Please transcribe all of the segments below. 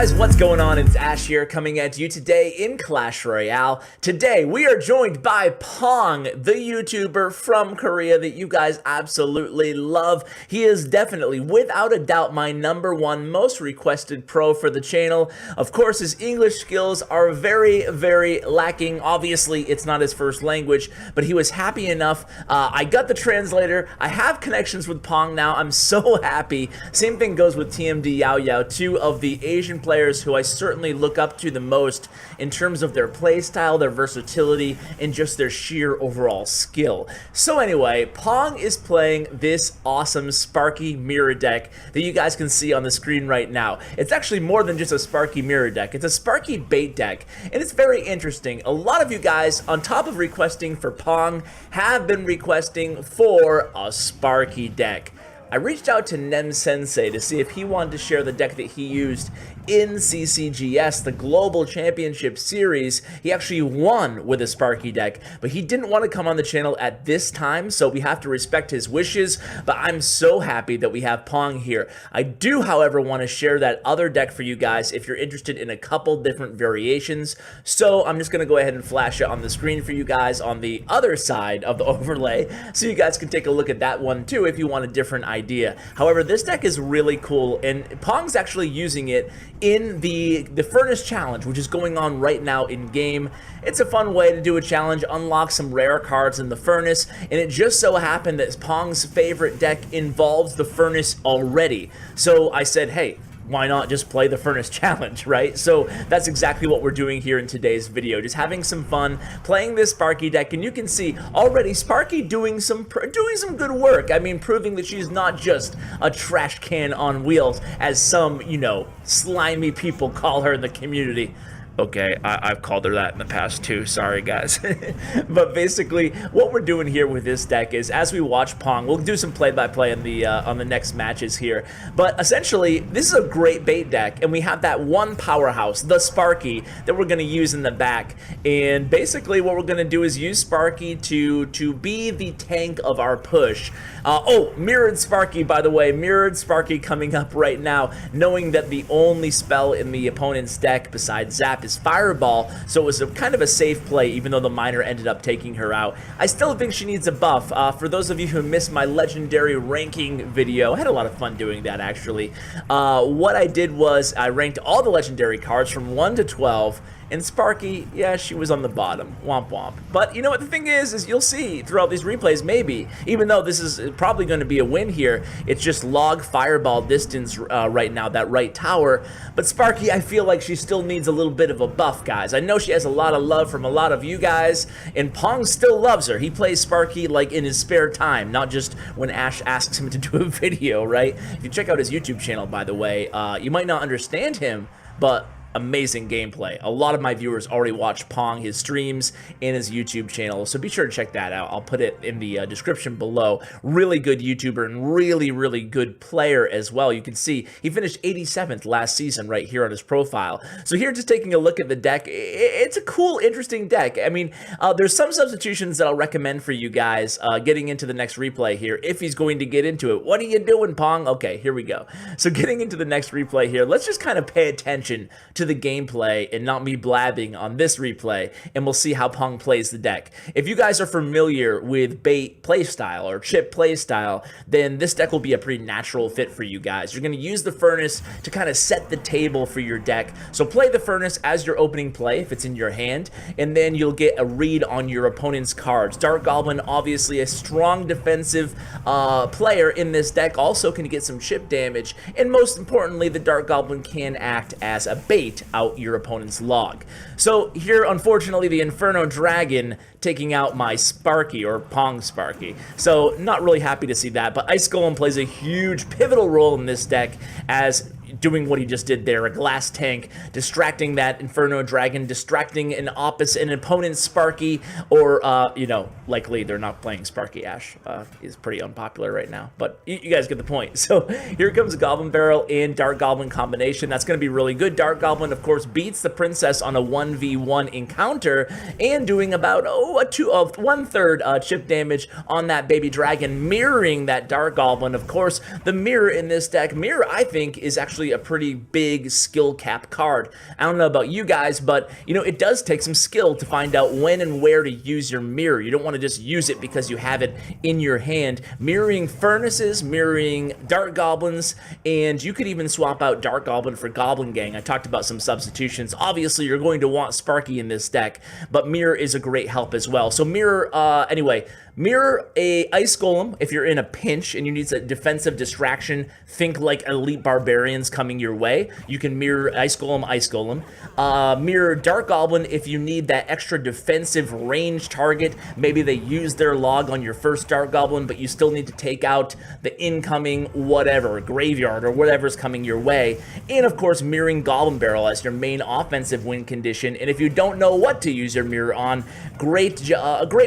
guys, what's going on? It's Ash here coming at you today in Clash Royale. Today we are joined by Pong, the YouTuber from Korea that you guys absolutely love. He is definitely, without a doubt, my #1 most requested pro for the channel. Of course, his English skills are very, very lacking. Obviously, it's not his first language, but he was happy enough. I got the translator. I have connections with Pong now. I'm so happy. Same thing goes with TMD Yao Yao, two of the Asian players who I certainly look up to the most in terms of their play style, their versatility, and just their sheer overall skill. So anyway, Pong is playing this awesome Sparky mirror deck that you guys can see on the screen right now. It's actually more than just a Sparky mirror deck. It's a Sparky bait deck, and it's very interesting. A lot of you guys, on top of requesting for Pong, have been requesting for a Sparky deck. I reached out to Nemsensei to see if he wanted to share the deck that he used in CCGS, the Global Championship Series. He actually won with a Sparky deck, but he didn't want to come on the channel at this time, so we have to respect his wishes, but I'm so happy that we have Pong here. I do, however, want to share that other deck for you guys if you're interested in a couple different variations, so I'm just going to go ahead and flash it on the screen for you guys on the other side of the overlay, so you guys can take a look at that one too if you want a different idea. However, this deck is really cool, and Pong's actually using it in the Furnace Challenge, which is going on right now in game. It's a fun way to do a challenge, unlock some rare cards in the Furnace, and it just so happened that Pong's favorite deck involves the Furnace already. So I said, hey, why not just play the Furnace Challenge, right? So that's exactly what we're doing here in today's video, just having some fun playing this Sparky deck, and you can see already Sparky doing some good work. I mean, proving that she's not just a trash can on wheels, as some, you know, slimy people call her in the community. Okay, I've called her that in the past too, sorry guys. But basically, what we're doing here with this deck is, as we watch Pong, we'll do some play-by-play on the next matches here, but essentially, this is a great bait deck, and we have that one powerhouse, the Sparky, that we're going to use in the back, and basically what we're going to do is use Sparky to be the tank of our push. Oh, Mirrored Sparky, by the way, Mirrored Sparky coming up right now, knowing that the only spell in the opponent's deck besides Zap is Fireball, so it was kind of a safe play, even though the miner ended up taking her out. I still think she needs a buff. For those of you who missed my legendary ranking video, I had a lot of fun doing that actually. What I did was I ranked all the legendary cards from 1 to 12, and Sparky, yeah, she was on the bottom. Womp womp. But you know what the thing is you'll see throughout these replays, maybe, even though this is probably going to be a win here, it's just log Fireball distance right now, that right tower. But Sparky, I feel like she still needs a little bit of a buff, guys. I know she has a lot of love from a lot of you guys, and Pong still loves her. He plays Sparky like in his spare time, not just when Ash asks him to do a video, right? If you check out his YouTube channel, by the way, you might not understand him, but amazing gameplay. A lot of my viewers already watch Pong, his streams, and his YouTube channel, so be sure to check that out. I'll put it in the description below. Really good YouTuber and really, really good player as well. You can see he finished 87th last season right here on his profile. So here, just taking a look at the deck, it's a cool, interesting deck. I mean, there's some substitutions that I'll recommend for you guys getting into the next replay here, if he's going to get into it. What are you doing, Pong? Okay, here we go. So getting into the next replay here, let's just kind of pay attention to the gameplay and not me blabbing on this replay, and we'll see how Pong plays the deck. If you guys are familiar with bait playstyle or chip playstyle, then this deck will be a pretty natural fit for you guys. You're going to use the Furnace to kind of set the table for your deck. So play the Furnace as your opening play if it's in your hand, and then you'll get a read on your opponent's cards. Dark Goblin, obviously a strong defensive player in this deck, also can get some chip damage, and most importantly, the Dark Goblin can act as a bait out your opponent's log. So here, unfortunately, the Inferno Dragon taking out my Sparky, or Pong Sparky. So not really happy to see that, but Ice Golem plays a huge pivotal role in this deck as doing what he just did there, a glass tank, distracting that Inferno Dragon, distracting an opponent's Sparky, or, you know, likely they're not playing Sparky. Ash is pretty unpopular right now, but you guys get the point. So here comes Goblin Barrel and Dark Goblin combination. That's going to be really good. Dark Goblin, of course, beats the Princess on a 1v1 encounter, and doing about, one-third chip damage on that baby dragon, mirroring that Dark Goblin. Of course, the mirror in this deck, I think, is actually actually a pretty big skill cap card. I don't know about you guys, but you know, it does take some skill to find out when and where to use your mirror. You don't want to just use it because you have it in your hand. Mirroring furnaces, mirroring Dark Goblins, and you could even swap out Dark Goblin for Goblin Gang. I talked about some substitutions. Obviously, you're going to want Sparky in this deck, but Mirror is a great help as well. So Mirror, anyway, mirror a Ice Golem if you're in a pinch and you need a defensive distraction. Think like Elite Barbarians coming your way. You can mirror Ice Golem, Ice Golem. Mirror Dark Goblin if you need that extra defensive range target. Maybe they use their log on your first Dark Goblin, but you still need to take out the incoming whatever, graveyard or whatever's coming your way. And of course, mirroring Goblin Barrel as your main offensive win condition. And if you don't know what to use your mirror on, great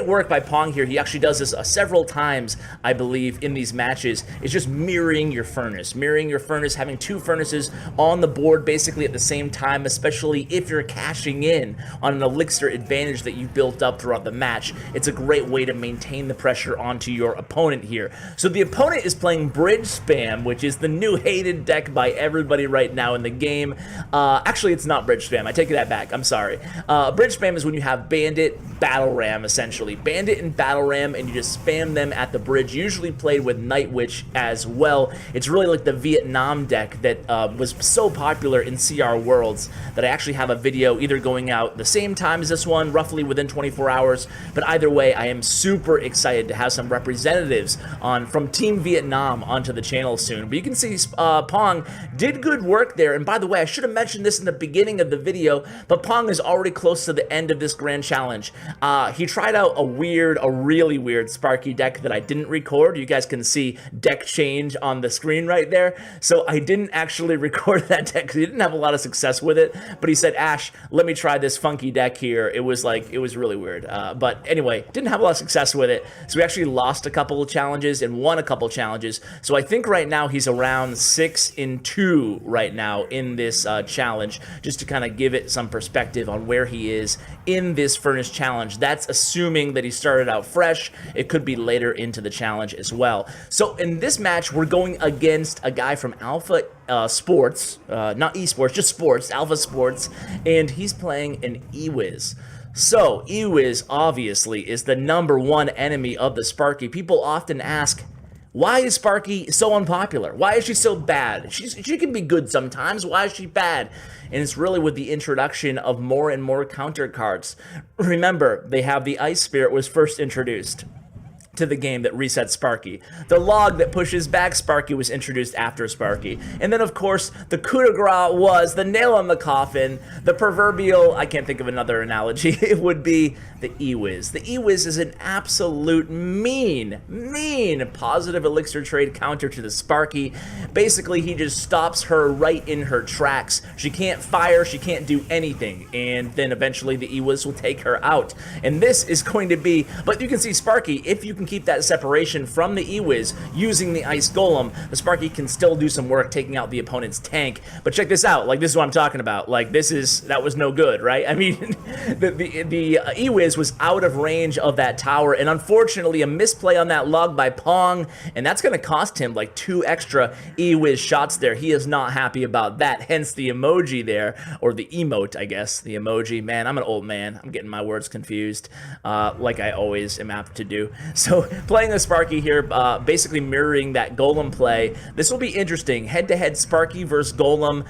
work by Pong here. He actually does this several times, I believe, in these matches. It's just mirroring your furnace. Mirroring your furnace, having two furnaces on the board basically at the same time, especially if you're cashing in on an elixir advantage that you built up throughout the match. It's a great way to maintain the pressure onto your opponent here. So the opponent is playing Bridge Spam, which is the new hated deck by everybody right now in the game. Actually, it's not Bridge Spam. I take that back. I'm sorry. Bridge Spam is when you have Bandit, Battle Ram, essentially. Bandit and Battle Ram, and you just spam them at the bridge, usually played with Night Witch as well. It's really like the Vietnam deck that was so popular in CR Worlds that I actually have a video either going out the same time as this one, roughly within 24 hours, but either way, I am super excited to have some representatives from Team Vietnam onto the channel soon. But you can see Pong did good work there, and by the way, I should have mentioned this in the beginning of the video, but Pong is already close to the end of this grand challenge. He tried out a really weird Sparky deck that I didn't record. You guys can see deck change on the screen right there. So I didn't actually record that deck because he didn't have a lot of success with it. But he said, Ash, let me try this funky deck here. It was really weird. But anyway, didn't have a lot of success with it. So we actually lost a couple of challenges and won a couple challenges. So I think right now he's around 6-2 right now in this challenge, just to kind of give it some perspective on where he is in this furnace challenge. That's assuming that he started out fresh. It could be later into the challenge as well. So in this match, we're going against a guy from Alpha Sports, not esports, just sports, Alpha Sports, and he's playing an E-wiz. So E-wiz obviously is the #1 enemy of the Sparky. People often ask, why is Sparky so unpopular? Why is she so bad? She can be good sometimes. Why is she bad? And it's really with the introduction of more and more counter cards. Remember, they have the Ice Spirit was first introduced to the game that resets Sparky. The log that pushes back Sparky was introduced after Sparky. And then, of course, the coup de grace was the nail in the coffin, the proverbial, I can't think of another analogy, it would be the E-wiz. The E-wiz is an absolute mean positive elixir trade counter to the Sparky. Basically, he just stops her right in her tracks. She can't fire, she can't do anything, and then eventually the E-wiz will take her out. And this is going to be, but you can see Sparky, if you can keep that separation from the E-wiz using the Ice Golem, the Sparky can still do some work taking out the opponent's tank. But check this out, like this is what I'm talking about. Like that was no good, right? I mean, the E-wiz was out of range of that tower, and unfortunately a misplay on that log by Pong, and that's going to cost him like 2 extra E-wiz shots there. He is not happy about that, hence the emoji there, or the emote, I guess, the emoji. Man, I'm an old man. I'm getting my words confused, like I always am apt to do. So playing a Sparky here, basically mirroring that Golem play. This will be interesting. Head-to-head Sparky versus Golem.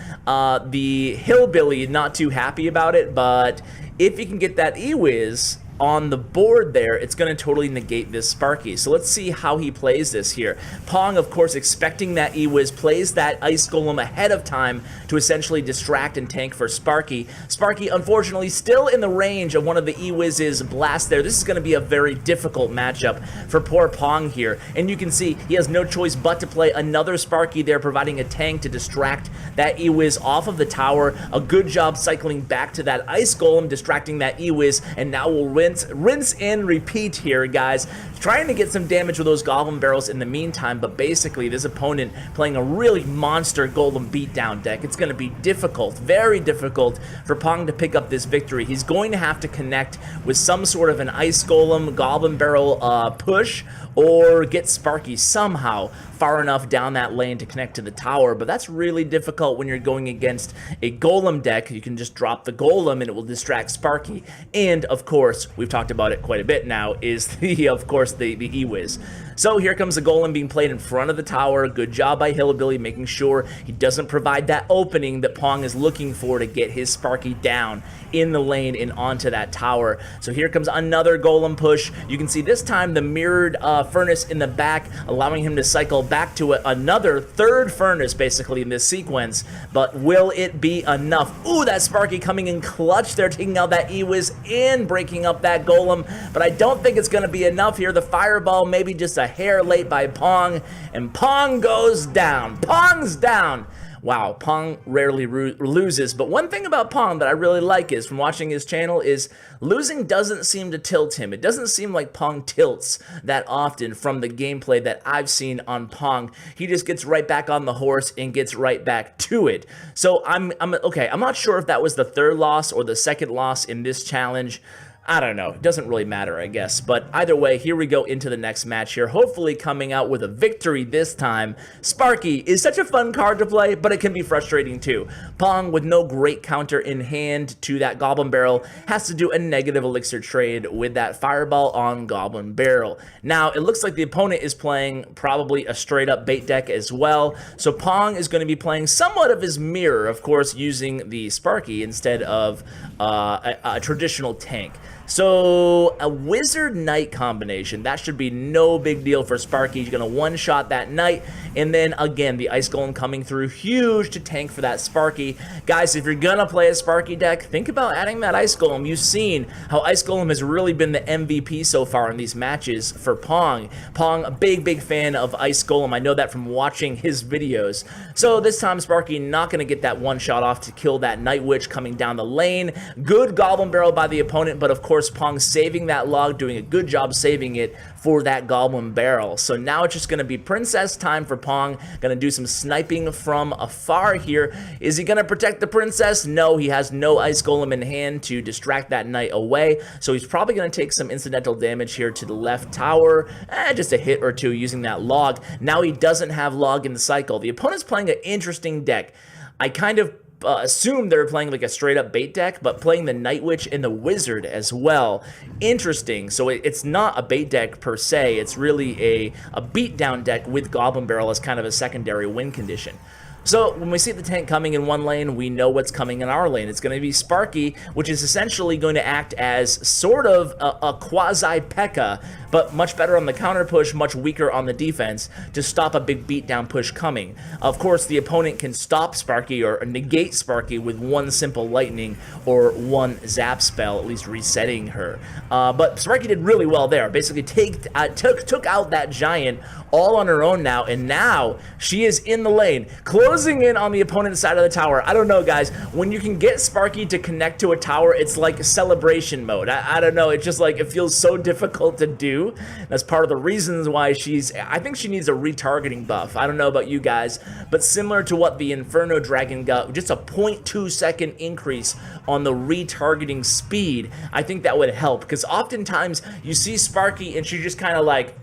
The Hillbilly, not too happy about it, but if you can get that E-wiz on the board there, it's going to totally negate this Sparky. So let's see how he plays this here. Pong, of course, expecting that E-wiz, plays that Ice Golem ahead of time to essentially distract and tank for Sparky. Sparky, unfortunately, still in the range of one of the E-wiz's blasts there. This is going to be a very difficult matchup for poor Pong here. And you can see he has no choice but to play another Sparky there, providing a tank to distract that E-wiz off of the tower. A good job cycling back to that Ice Golem, distracting that E-wiz, and now we'll rinse and repeat here, guys. trying to get some damage with those Goblin Barrels in the meantime, but basically this opponent playing a really monster Golem beatdown deck. It's going to be difficult, very difficult for Pong to pick up this victory. He's going to have to connect with some sort of an Ice Golem, Goblin Barrel push, or get Sparky somehow far enough down that lane to connect to the tower, but that's really difficult when you're going against a Golem deck. You can just drop the Golem and it will distract Sparky, and of course, we've talked about it quite a bit now, is the E-wiz. So here comes the Golem being played in front of the tower. Good job by Hillbilly making sure he doesn't provide that opening that Pong is looking for to get his Sparky down in the lane and onto that tower. So here comes another Golem push. You can see this time the mirrored furnace in the back, allowing him to cycle back to another third furnace basically in this sequence, but will it be enough? Ooh, that Sparky coming in clutch there, taking out that E-wiz and breaking up that Golem, but I don't think it's going to be enough here. The fireball maybe just a hair late by Pong, and Pong goes down. Pong's down. Wow, Pong rarely loses, but one thing about Pong that I really like is, from watching his channel, is losing doesn't seem to tilt him. It doesn't seem like Pong tilts that often from the gameplay that I've seen on Pong. He just gets right back on the horse and gets right back to it. So I'm okay, I'm not sure if that was the third loss or the second loss in this challenge. I don't know. It doesn't really matter, I guess. But either way, here we go into the next match here. Hopefully coming out with a victory this time. Sparky is such a fun card to play, but it can be frustrating too. Pong, with no great counter in hand to that Goblin Barrel, has to do a negative elixir trade with that Fireball on Goblin Barrel. Now, it looks like the opponent is playing probably a straight-up bait deck as well. So Pong is going to be playing somewhat of his mirror, of course, using the Sparky instead of a traditional tank. So a Wizard Knight combination, that should be no big deal for Sparky. He's going to one-shot that Knight, and then again, the Ice Golem coming through huge to tank for that Sparky. Guys, if you're going to play a Sparky deck, think about adding that Ice Golem. You've seen how Ice Golem has really been the MVP so far in these matches for Pong. Pong, a big fan of Ice Golem. I know that from watching his videos. So this time, Sparky not going to get that one shot off to kill that Night Witch coming down the lane. Good Goblin Barrel by the opponent, but of course, Pong saving that log, doing a good job saving it for that Goblin Barrel. So now it's just going to be Princess time for Pong. Going to do some sniping from afar here. Is he going to protect the Princess? No, he has no Ice Golem in hand to distract that Knight away. So he's probably going to take some incidental damage here to the left tower. Just a hit or two using that log. Now he doesn't have log in the cycle. The opponent's playing an interesting deck. I kind of assume they're playing like a straight up bait deck, but playing the Night Witch and the Wizard as well. Interesting. So it's not a bait deck per se. It's really a beatdown deck with Goblin Barrel as kind of a secondary win condition. So when we see the tank coming in one lane, we know what's coming in our lane. It's going to be Sparky, which is essentially going to act as sort of a quasi-P.E.K.K.A., but much better on the counter push, much weaker on the defense to stop a big beatdown push coming. Of course, the opponent can stop Sparky or negate Sparky with one simple lightning or one zap spell, at least resetting her. But Sparky did really well there. Basically took out that giant all on her own now, and now she is in the lane, closing in on the opponent's side of the tower. I don't know, guys. When you can get Sparky to connect to a tower, it's like celebration mode. I don't know. It's just like, it feels so difficult to do. That's part of the reasons why I think she needs a retargeting buff. I don't know about you guys, but similar to what the Inferno Dragon got, just a 0.2 second increase on the retargeting speed, I think that would help, because oftentimes you see Sparky and she's just kind of like,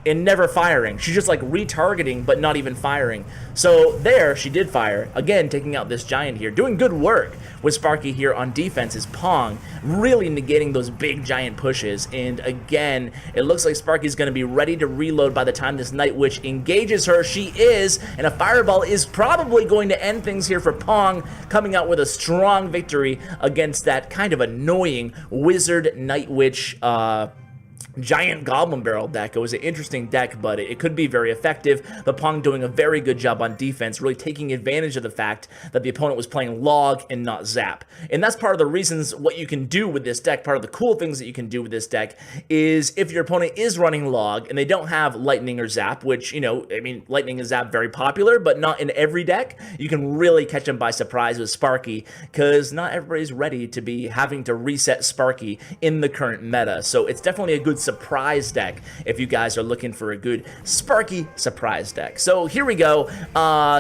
and never firing. She's just like retargeting, but not even firing. So there, she did fire. Again, taking out this giant here. Doing good work with Sparky here on defense is Pong, really negating those big giant pushes. And again, it looks like Sparky's going to be ready to reload by the time this Night Witch engages her. She is, and a Fireball is probably going to end things here for Pong, coming out with a strong victory against that kind of annoying Wizard Night Witch giant Goblin Barrel deck. It was an interesting deck, but it could be very effective. But Pong doing a very good job on defense, really taking advantage of the fact that the opponent was playing Log and not Zap. And that's part of the reasons what you can do with this deck. Part of the cool things that you can do with this deck is if your opponent is running Log and they don't have Lightning or Zap, which, you know, I mean, Lightning and Zap very popular, but not in every deck, you can really catch them by surprise with Sparky, because not everybody's ready to be having to reset Sparky in the current meta. So it's definitely a good surprise deck if you guys are looking for a good Sparky surprise deck. So here we go,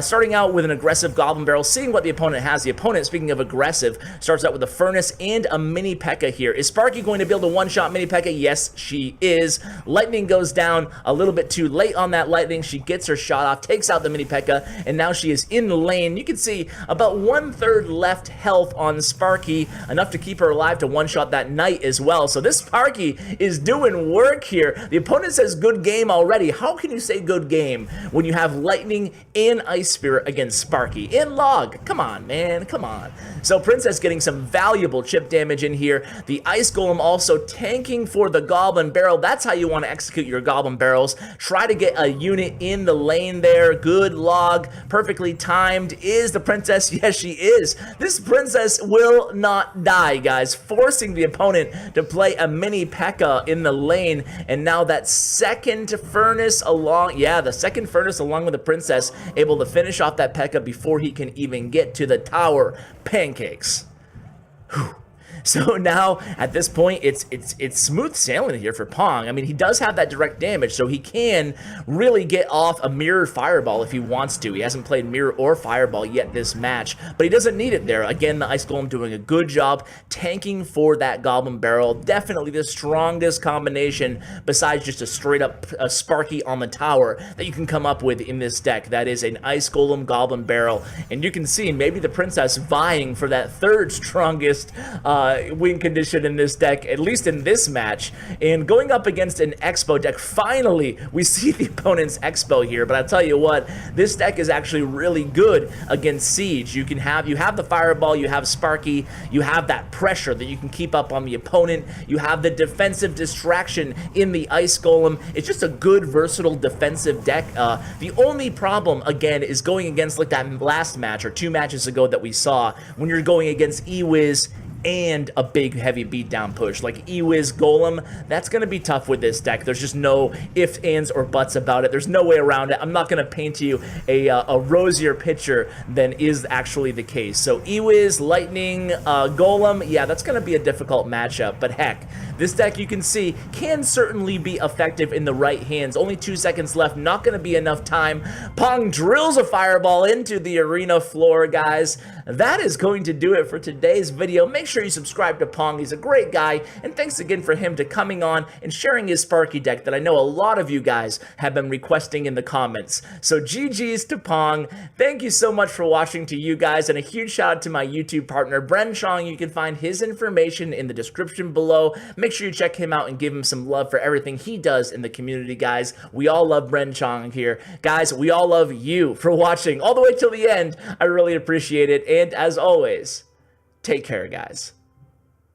starting out with an aggressive Goblin Barrel, seeing what the opponent has. The opponent, speaking of aggressive, starts out with a Furnace and a Mini P.E.K.K.A here. Is Sparky going to be able to one-shot Mini P.E.K.K.A? Yes, she is. Lightning goes down a little bit too late on that Lightning. She gets her shot off, takes out the Mini P.E.K.K.A, and now she is in the lane. You can see about 1/3 left health on Sparky, enough to keep her alive to one-shot that Knight as well. So this Sparky is doing work here. The opponent says good game already. How can you say good game when you have Lightning and Ice Spirit against Sparky in Log? Come on, man, come on. So Princess getting some valuable chip damage in here. The Ice Golem also tanking for the Goblin Barrel. That's how you want to execute your Goblin Barrels. Try to get a unit in the lane there. Good Log, perfectly timed. Is the Princess? Yes, she is. This Princess will not die, guys, forcing the opponent to play a Mini P.E.K.K.A in the lane. And now that second Furnace along, yeah, the second Furnace along with the Princess, able to finish off that P.E.K.K.A before he can even get to the tower. Pancakes. Whew. So now, at this point, it's smooth sailing here for Pong. I mean, he does have that direct damage, so he can really get off a Mirror Fireball if he wants to. He hasn't played Mirror or Fireball yet this match, but he doesn't need it there. Again, the Ice Golem doing a good job tanking for that Goblin Barrel. Definitely the strongest combination, besides just a straight-up Sparky on the tower, that you can come up with in this deck. That is an Ice Golem Goblin Barrel, and you can see maybe the Princess vying for that third strongest win condition in this deck, at least in this match. And going up against an Expo deck, finally we see the opponent's Expo here. But I'll tell you what, this deck is actually really good against Siege. You have the Fireball, you have Sparky, you have that pressure that you can keep up on the opponent, you have the defensive distraction in the Ice Golem. It's just a good versatile defensive deck. The only problem again is going against like that last match or 2 matches ago that we saw, when you're going against E-wiz and a big heavy beatdown push like E-wiz Golem. That's going to be tough with this deck. There's just no ifs, ands, or buts about it. There's no way around it. I'm not going to paint you a rosier picture than is actually the case. So E-wiz, Lightning, Golem, yeah, that's going to be a difficult matchup. But heck, this deck, you can see, can certainly be effective in the right hands. Only 2 seconds left, not going to be enough time. Pong drills a Fireball into the arena floor, guys. That is going to do it for today's video. Make sure you subscribe to Pong. He's a great guy, and thanks again for him to coming on and sharing his Sparky deck that I know a lot of you guys have been requesting in the comments. So GG's to Pong. Thank you so much for watching to you guys, and a huge shout out to my YouTube partner, Bren Chong. You can find his information in the description below. Make sure you check him out and give him some love for everything he does in the community, guys. We all love Bren Chong here. Guys, we all love you for watching all the way till the end. I really appreciate it. And as always, take care, guys.